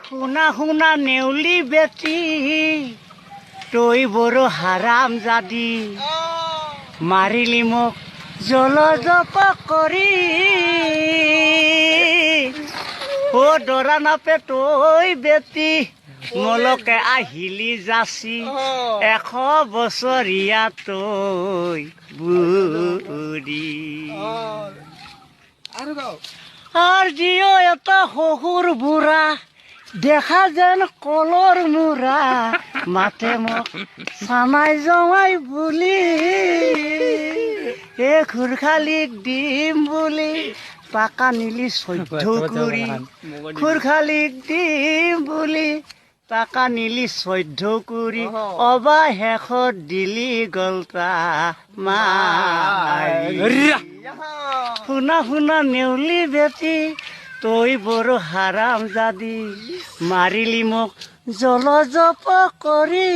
শুনা শুনা নেউলি বেটি তই বড় হাৰাম জাদি মাৰিলি মোক জলজপ কৰি অ দৰা নাপে তই বেটি মলকে আহিলি যাচি 100 বছৰীয়া তই বুঢ়ী আৰ জিও এটা শহুৰ বুঢ়া দেখা যেন কলৰ মুৰা মাতে মোক চানাই জমাই বুলি খুৰখালিক দিম বুলি পাকা নিলি 14 কৰি খুৰখালিক দিম বুলি পাকা নিলি 14 কৰি অবা শেষত দিলি গলতা মাৰি শুনা শুনা নেউলি বেটি তই বড় হাৰাম জাদি মাৰিলি মোক জলজপ কৰি